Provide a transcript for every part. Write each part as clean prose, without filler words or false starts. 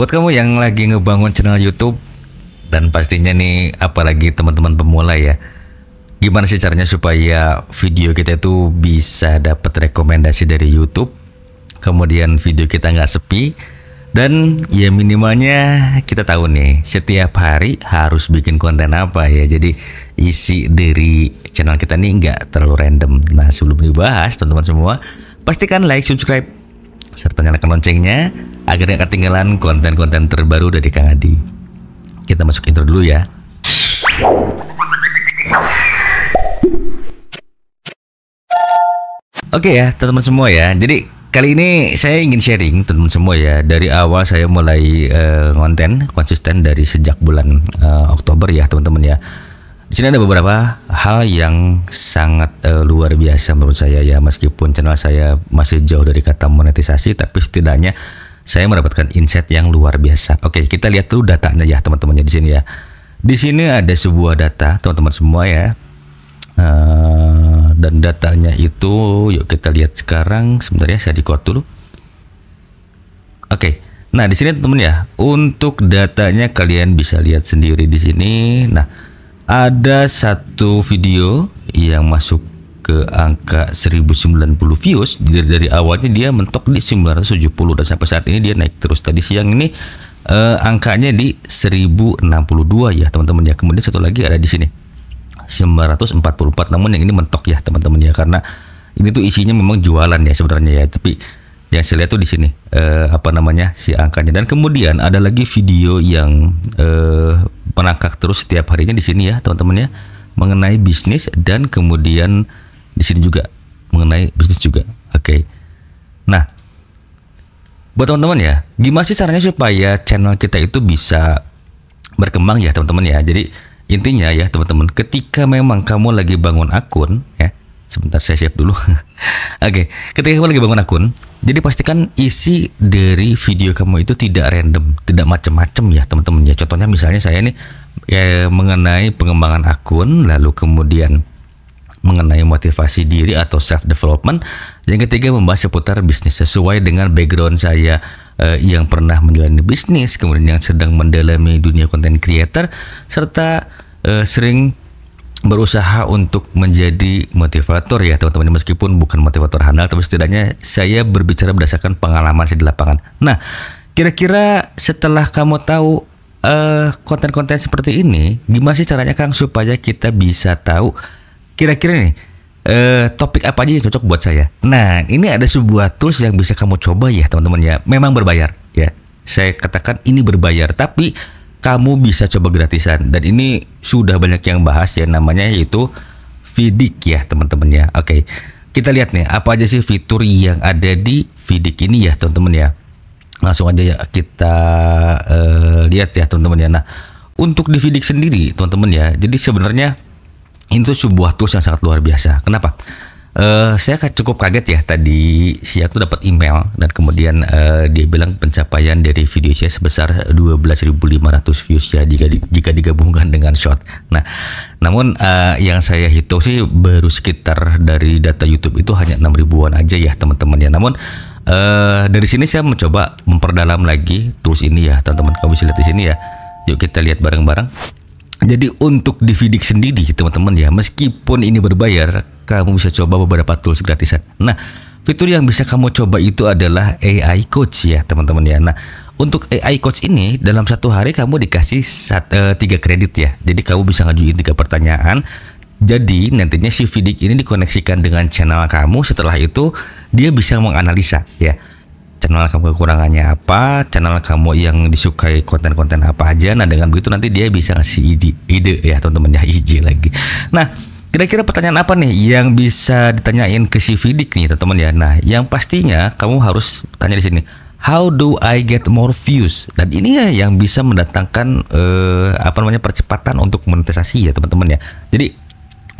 Buat kamu yang lagi ngebangun channel YouTube dan pastinya nih apalagi teman-teman pemula ya. Gimana sih caranya supaya video kita itu bisa dapat rekomendasi dari YouTube? Kemudian video kita nggak sepi dan ya minimalnya kita tahu nih setiap hari harus bikin konten apa ya. Jadi isi dari channel kita nih nggak terlalu random. Nah sebelum dibahas teman-teman semua pastikan like, subscribe, serta nyalakan loncengnya agar gak ketinggalan konten-konten terbaru dari Kang Adi. Kita masuk intro dulu ya. Oke ya teman-teman semua ya. Jadi kali ini saya ingin sharing teman-teman semua ya. Dari awal saya mulai konten konsisten dari sejak bulan Oktober ya teman-teman ya. Di sini ada beberapa hal yang sangat luar biasa menurut saya ya, meskipun channel saya masih jauh dari kata monetisasi, tapi setidaknya saya mendapatkan insight yang luar biasa. Oke, kita lihat dulu datanya ya teman-temannya di sini ya. Di sini ada sebuah data teman-teman semua ya, dan datanya itu yuk kita lihat sekarang. Sebentar ya, saya record dulu. Oke, nah di sini teman-teman ya, untuk datanya kalian bisa lihat sendiri di sini. Nah ada satu video yang masuk ke angka 1090 views. Dari awalnya dia mentok di 970 dan sampai saat ini dia naik terus. Tadi siang ini angkanya di 1062 ya teman-teman ya. Kemudian satu lagi ada di sini 944, namun yang ini mentok ya teman-teman ya, karena ini tuh isinya memang jualan ya sebenarnya ya, tapi yang saya lihat tuh di sini si angkanya. Dan kemudian ada lagi video yang menangkak terus setiap harinya di sini ya teman-teman ya, mengenai bisnis, dan kemudian di sini juga mengenai bisnis juga. Oke. Nah, buat teman-teman ya, gimana sih caranya supaya channel kita itu bisa berkembang ya teman-teman ya. Jadi intinya ya teman-teman, ketika memang kamu lagi bangun akun ya, sebentar saya siap dulu. Oke, ketika kamu lagi bangun akun, jadi pastikan isi dari video kamu itu tidak random, tidak macam-macam ya teman-teman ya. Contohnya misalnya saya nih ya mengenai pengembangan akun, lalu kemudian mengenai motivasi diri atau self development. Yang ketiga membahas seputar bisnis sesuai dengan background saya yang pernah menjalani bisnis, kemudian yang sedang mendalami dunia content creator, serta sering berusaha untuk menjadi motivator ya teman-teman, meskipun bukan motivator handal, tapi setidaknya saya berbicara berdasarkan pengalaman saya di lapangan. Nah, kira-kira setelah kamu tahu konten-konten seperti ini, gimana sih caranya Kang supaya kita bisa tahu kira-kira nih topik apa aja yang cocok buat saya? Nah, ini ada sebuah tools yang bisa kamu coba ya teman-teman ya. Memang berbayar ya. Saya katakan ini berbayar, tapi kamu bisa coba gratisan, dan ini sudah banyak yang bahas ya, namanya yaitu Vidik ya teman-teman ya. Oke, kita lihat nih apa aja sih fitur yang ada di Vidik ini ya teman-teman ya. Langsung aja ya kita lihat ya teman-teman ya. Nah, untuk di Vidik sendiri teman-teman ya, jadi sebenarnya itu sebuah tools yang sangat luar biasa. Kenapa? Saya cukup kaget ya tadi siang tuh dapat email, dan kemudian dia bilang pencapaian dari video saya sebesar 12.500 views ya jika digabungkan dengan short. Nah, namun yang saya hitung sih baru sekitar dari data YouTube itu hanya 6 ribuan aja ya teman-teman ya. Namun dari sini saya mencoba memperdalam lagi tools ini ya teman-teman. Kamu bisa lihat di sini ya. Yuk kita lihat bareng-bareng. Jadi untuk di Vidik sendiri teman-teman ya, meskipun ini berbayar, kamu bisa coba beberapa tools gratisan. Nah, fitur yang bisa kamu coba itu adalah AI Coach ya teman-teman ya. Nah, untuk AI Coach ini dalam satu hari kamu dikasih 3 kredit ya. Jadi kamu bisa ngajuin 3 pertanyaan. Jadi nantinya si Vidik ini dikoneksikan dengan channel kamu. Setelah itu dia bisa menganalisa ya, channel kamu kekurangannya apa, channel kamu yang disukai konten-konten apa aja. Nah, dengan begitu nanti dia bisa ngasih ide ya teman-teman ya, ide lagi. Nah, kira-kira pertanyaan apa nih yang bisa ditanyain ke si Vidik nih teman-teman ya. Nah, yang pastinya kamu harus tanya di sini, how do I get more views? Dan ini ya yang bisa mendatangkan percepatan untuk monetisasi ya teman-teman ya. Jadi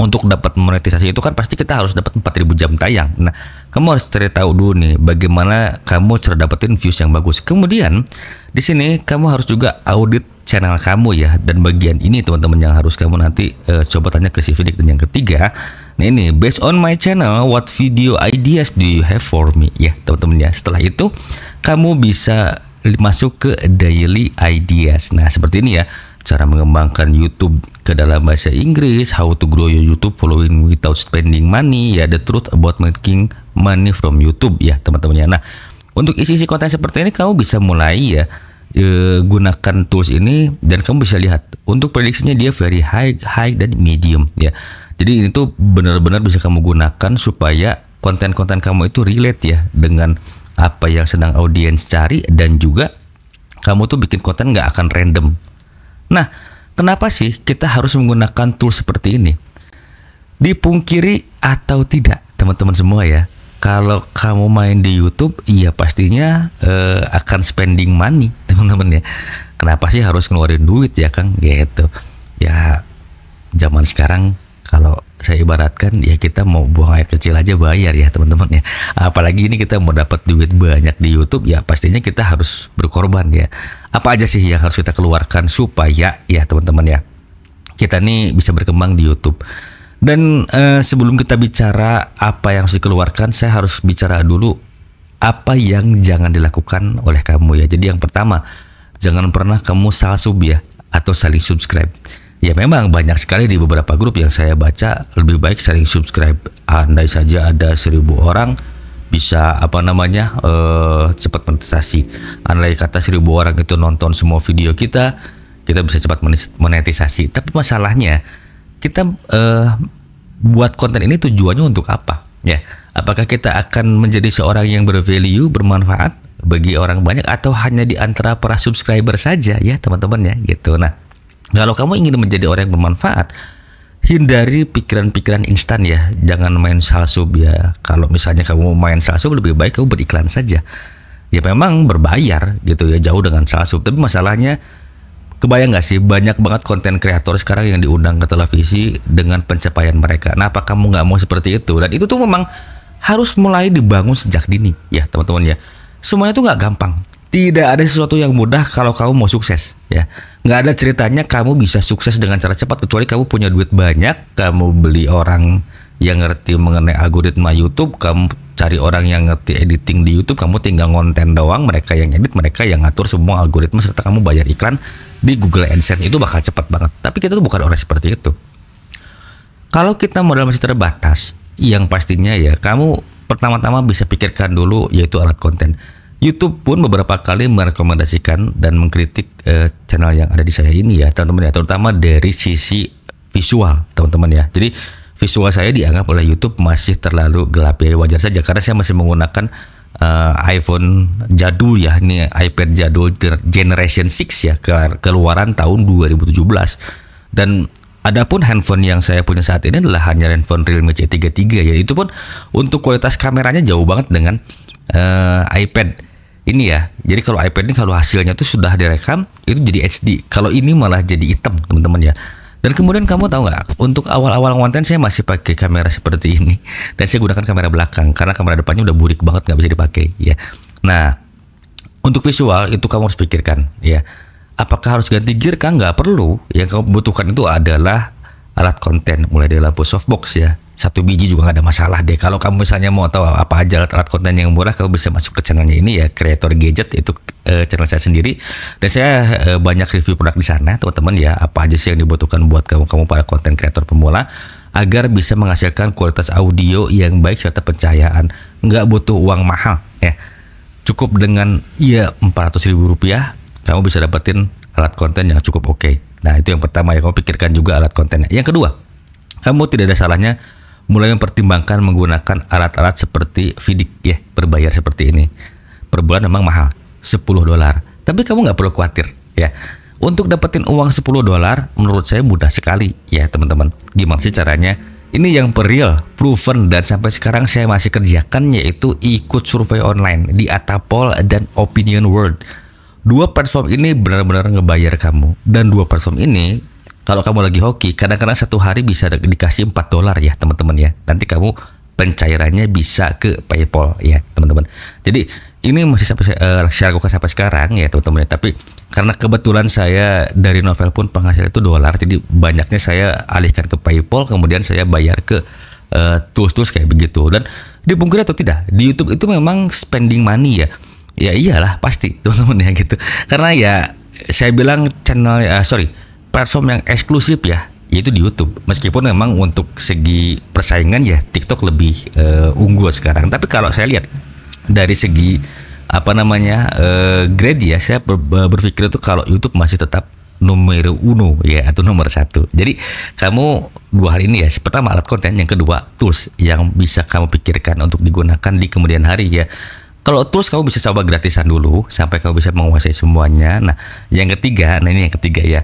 untuk dapat monetisasi itu kan pasti kita harus dapat 4.000 jam tayang. Nah, kamu harus cari tahu dulu nih bagaimana kamu cara dapetin views yang bagus. Kemudian di sini kamu harus juga audit channel kamu ya. Dan bagian ini teman-teman yang harus kamu nanti coba tanya ke si Vidik. Dan yang ketiga, nah ini based on my channel, what video ideas do you have for me ya teman-teman ya. Setelah itu kamu bisa masuk ke daily ideas. Nah, seperti ini ya, cara mengembangkan YouTube ke dalam bahasa Inggris, how to grow your YouTube following without spending money, ya, the truth about making money from YouTube ya teman-teman ya. Nah, untuk isi-isi konten seperti ini kamu bisa mulai ya gunakan tools ini, dan kamu bisa lihat untuk prediksinya dia very high dan medium ya. Jadi ini tuh benar-benar bisa kamu gunakan supaya konten-konten kamu itu relate ya dengan apa yang sedang audiens cari, dan juga kamu tuh bikin konten nggak akan random. Nah, kenapa sih kita harus menggunakan tools seperti ini? Dipungkiri atau tidak teman-teman semua ya, kalau kamu main di YouTube, iya pastinya akan spending money teman-teman ya. Kenapa sih harus ngeluarin duit ya Kang? Gitu. Ya zaman sekarang kalau saya ibaratkan ya, kita mau buang air kecil aja bayar ya teman-teman ya. Apalagi ini kita mau dapat duit banyak di YouTube, ya pastinya kita harus berkorban ya. Apa aja sih yang harus kita keluarkan supaya ya teman-teman ya, kita nih bisa berkembang di YouTube. Dan sebelum kita bicara apa yang harus dikeluarkan, saya harus bicara dulu apa yang jangan dilakukan oleh kamu ya. Jadi yang pertama, jangan pernah kamu salah sub ya, atau saling subscribe. Ya memang banyak sekali di beberapa grup yang saya baca, lebih baik saling subscribe. Andai saja ada 1000 orang bisa cepat monetisasi. Andai kata 1000 orang itu nonton semua video kita bisa cepat monetisasi. Tapi masalahnya kita buat konten ini tujuannya untuk apa ya? Apakah kita akan menjadi seorang yang bervalue, bermanfaat bagi orang banyak, atau hanya di antara para subscriber saja ya teman-teman ya gitu. Nah, kalau kamu ingin menjadi orang yang bermanfaat, hindari pikiran-pikiran instan ya. Jangan main salsub ya. Kalau misalnya kamu main salsub, lebih baik kamu beriklan saja. Ya memang berbayar gitu ya, jauh dengan salsub. Tapi masalahnya, kebayang nggak sih banyak banget konten kreator sekarang yang diundang ke televisi dengan pencapaian mereka. Nah, apa kamu nggak mau seperti itu? Dan itu tuh memang harus mulai dibangun sejak dini ya teman-teman ya. Semuanya tuh nggak gampang. Tidak ada sesuatu yang mudah kalau kamu mau sukses ya. Nggak ada ceritanya kamu bisa sukses dengan cara cepat kecuali kamu punya duit banyak, kamu beli orang yang ngerti mengenai algoritma YouTube, kamu cari orang yang ngerti editing di YouTube, kamu tinggal ngonten doang, mereka yang edit, mereka yang ngatur semua algoritma, serta kamu bayar iklan di Google AdSense. Itu bakal cepat banget. Tapi kita tuh bukan orang seperti itu. Kalau kita modal masih terbatas, yang pastinya ya kamu pertama-tama bisa pikirkan dulu yaitu alat konten. YouTube pun beberapa kali merekomendasikan dan mengkritik channel yang ada di saya ini ya teman-teman ya, terutama dari sisi visual teman-teman ya. Jadi visual saya dianggap oleh YouTube masih terlalu gelap ya, wajar saja karena saya masih menggunakan iPhone jadul ya, ini iPad jadul generation 6 ya, keluaran tahun 2017. Dan adapun handphone yang saya punya saat ini adalah hanya handphone Realme C33 ya, itu pun untuk kualitas kameranya jauh banget dengan iPad ini ya. Jadi kalau iPad ini kalau hasilnya tuh sudah direkam itu jadi HD, kalau ini malah jadi hitam teman-teman ya. Dan kemudian kamu tahu nggak, untuk awal-awal konten saya masih pakai kamera seperti ini, dan saya gunakan kamera belakang karena kamera depannya udah burik banget, nggak bisa dipakai ya. Nah, untuk visual itu kamu harus pikirkan ya, apakah harus ganti gear? Kan nggak perlu. Yang kamu butuhkan itu adalah alat konten, mulai dari lampu softbox ya, 1 biji juga nggak ada masalah deh. Kalau kamu misalnya mau tahu apa aja alat konten yang murah, kamu bisa masuk ke channelnya ini ya, Creator Gadget, itu channel saya sendiri, dan saya banyak review produk di sana teman-teman ya. Apa aja sih yang dibutuhkan buat kamu para konten kreator pemula agar bisa menghasilkan kualitas audio yang baik serta pencahayaan. Nggak butuh uang mahal ya, cukup dengan ya 400.000 rupiah kamu bisa dapetin alat konten yang cukup oke. Nah, itu yang pertama ya, kamu pikirkan juga alat kontennya. Yang kedua, kamu tidak ada salahnya mulai mempertimbangkan menggunakan alat-alat seperti Vidiq ya, berbayar seperti ini. Per bulan memang mahal, $10. Tapi kamu nggak perlu khawatir ya. Untuk dapetin uang $10 menurut saya mudah sekali ya teman-teman. Gimana sih caranya? Ini yang real, proven, dan sampai sekarang saya masih kerjakan, yaitu ikut survei online di Atapol dan Opinion World. Dua platform ini benar-benar ngebayar kamu, dan dua platform ini kalau kamu lagi hoki, kadang-kadang satu hari bisa dikasih $4 ya teman-teman ya. Nanti kamu pencairannya bisa ke PayPal ya teman-teman. Jadi ini masih saya lakukan sampai sekarang ya teman-teman. Tapi karena kebetulan saya dari novel pun penghasil itu dolar, jadi banyaknya saya alihkan ke PayPal, kemudian saya bayar ke tools-tools kayak begitu. Dan dipungkiri atau tidak, di YouTube itu memang spending money ya. Ya iyalah pasti teman-teman ya gitu. Karena ya saya bilang channel platform yang eksklusif ya, yaitu di YouTube. Meskipun memang untuk segi persaingan ya TikTok lebih unggul sekarang. Tapi kalau saya lihat dari segi grade ya, saya berpikir itu kalau YouTube masih tetap nomor uno ya, atau nomor satu. Jadi kamu dua hal ini ya, pertama alat konten, yang kedua tools yang bisa kamu pikirkan untuk digunakan di kemudian hari ya. Kalau tools kamu bisa coba gratisan dulu sampai kamu bisa menguasai semuanya. Nah ini yang ketiga ya,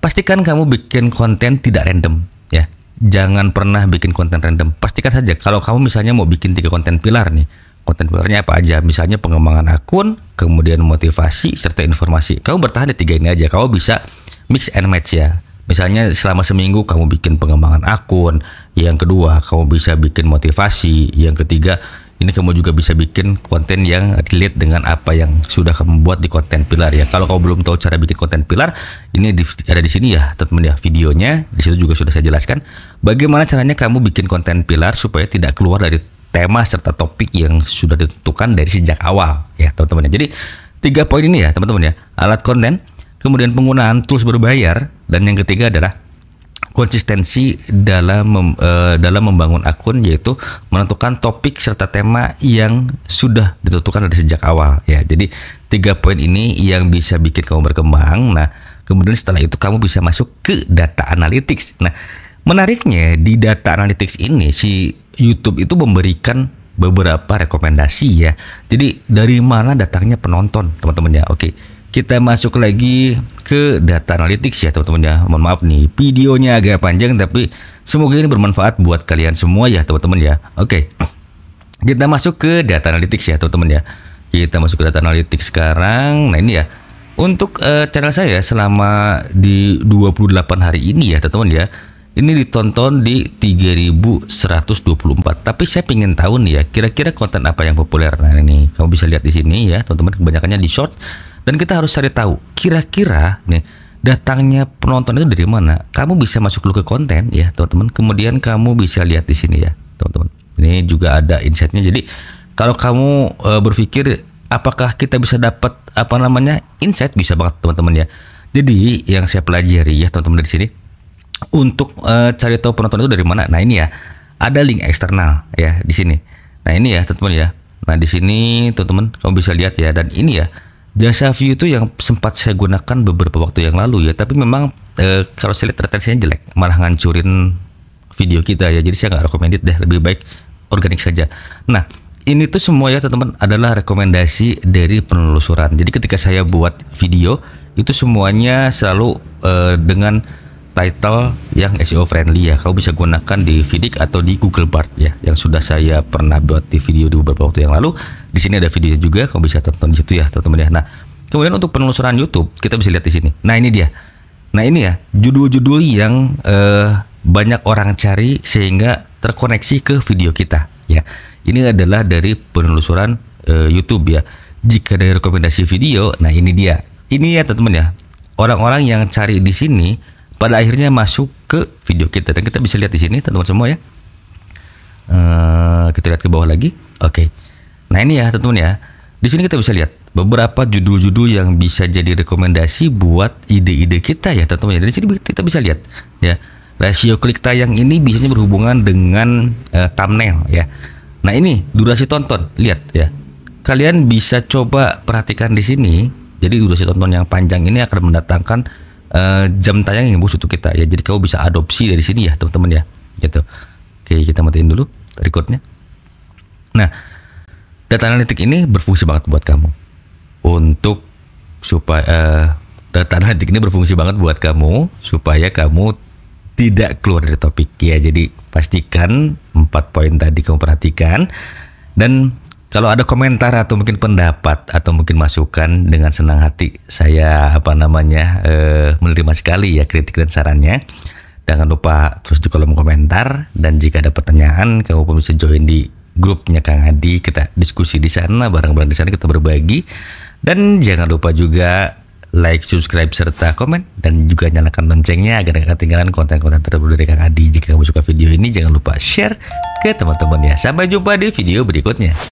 pastikan kamu bikin konten tidak random ya. Jangan pernah bikin konten random. Pastikan saja kalau kamu misalnya mau bikin 3 konten pilar nih, konten pilarnya apa aja, misalnya pengembangan akun, kemudian motivasi, serta informasi. Kamu bertahan di 3 ini aja. Kamu bisa mix and match ya. Misalnya selama seminggu kamu bikin pengembangan akun, yang kedua kamu bisa bikin motivasi, yang ketiga ini kamu juga bisa bikin konten yang relate dengan apa yang sudah kamu buat di konten pilar ya. Kalau kamu belum tahu cara bikin konten pilar, ini ada di sini ya teman-teman ya, videonya di situ juga sudah saya jelaskan bagaimana caranya kamu bikin konten pilar supaya tidak keluar dari tema serta topik yang sudah ditentukan dari sejak awal ya teman-teman. Jadi 3 poin ini ya teman-teman ya, alat konten, kemudian penggunaan tools berbayar, dan yang ketiga adalah konsistensi dalam membangun akun, yaitu menentukan topik serta tema yang sudah ditentukan dari sejak awal ya. Jadi 3 poin ini yang bisa bikin kamu berkembang. Nah kemudian setelah itu kamu bisa masuk ke data analytics. Nah menariknya di data analytics ini si YouTube itu memberikan beberapa rekomendasi ya. Jadi dari mana datangnya penonton teman-teman ya. Oke, kita masuk lagi ke data analytics ya teman-teman ya. Mohon maaf nih videonya agak panjang, tapi semoga ini bermanfaat buat kalian semua ya teman-teman ya. Oke, kita masuk ke data analytics ya teman-teman ya. Kita masuk ke data analytics sekarang. Nah ini ya, untuk channel saya selama di 28 hari ini ya teman-teman ya, ini ditonton di 3124. Tapi saya ingin tahu nih ya, kira-kira konten apa yang populer. Nah ini kamu bisa lihat di sini ya teman-teman, kebanyakannya di short. Dan kita harus cari tahu kira-kira nih datangnya penonton itu dari mana. Kamu bisa masuk dulu ke konten ya teman-teman, kemudian kamu bisa lihat di sini ya teman-teman. Ini juga ada insight-nya. Jadi kalau kamu berpikir apakah kita bisa dapat insight, bisa banget teman-teman ya. Jadi yang saya pelajari ya teman-teman dari sini, untuk cari tahu penonton itu dari mana. Nah ini ya, ada link eksternal ya di sini. Nah ini ya teman-teman ya. Nah di sini teman-teman kamu bisa lihat ya, dan ini ya jasa view itu yang sempat saya gunakan beberapa waktu yang lalu ya. Tapi memang kalau saya lihat retensinya jelek, malah ngancurin video kita ya. Jadi saya nggak recommended deh, lebih baik organik saja. Nah ini tuh semua ya teman-teman adalah rekomendasi dari penelusuran. Jadi ketika saya buat video itu semuanya selalu dengan title yang SEO friendly ya. Kau bisa gunakan di Vidik atau di Google Bard ya, yang sudah saya pernah buat di video di beberapa waktu yang lalu. Di sini ada videonya juga, kau bisa tonton di situ ya teman-teman ya. Nah kemudian untuk penelusuran YouTube kita bisa lihat di sini. Nah ini dia. Nah ini ya judul-judul yang banyak orang cari sehingga terkoneksi ke video kita ya. Ini adalah dari penelusuran YouTube ya. Jika dari rekomendasi video, nah ini dia. Ini ya teman-teman ya, orang-orang yang cari di sini pada akhirnya masuk ke video kita, dan kita bisa lihat di sini teman-teman semua ya. Kita lihat ke bawah lagi. Oke. Nah ini ya teman-teman ya. Di sini kita bisa lihat beberapa judul-judul yang bisa jadi rekomendasi buat ide-ide kita ya teman-teman ya. Dari sini kita bisa lihat ya. Rasio klik tayang ini biasanya berhubungan dengan thumbnail ya. Nah ini durasi tonton, lihat ya. Kalian bisa coba perhatikan di sini. Jadi durasi tonton yang panjang ini akan mendatangkan jam tayang yang bagus untuk kita ya. Jadi kamu bisa adopsi dari sini ya teman-teman ya gitu. Oke, kita matiin dulu recordnya. Nah data analitik ini berfungsi banget buat kamu, untuk supaya data analitik ini berfungsi banget buat kamu supaya kamu tidak keluar dari topik ya. Jadi pastikan 4 poin tadi kamu perhatikan, dan kalau ada komentar atau mungkin pendapat atau mungkin masukan, dengan senang hati saya menerima sekali ya kritik dan sarannya. Jangan lupa terus di kolom komentar, dan jika ada pertanyaan kamu pun bisa join di grupnya Kang Adi, kita diskusi di sana, bareng-bareng di sana kita berbagi. Dan jangan lupa juga like, subscribe, serta komen, dan juga nyalakan loncengnya agar tidak ketinggalan konten-konten terbaru dari Kang Adi. Jika kamu suka video ini, jangan lupa share ke teman-teman ya. Sampai jumpa di video berikutnya.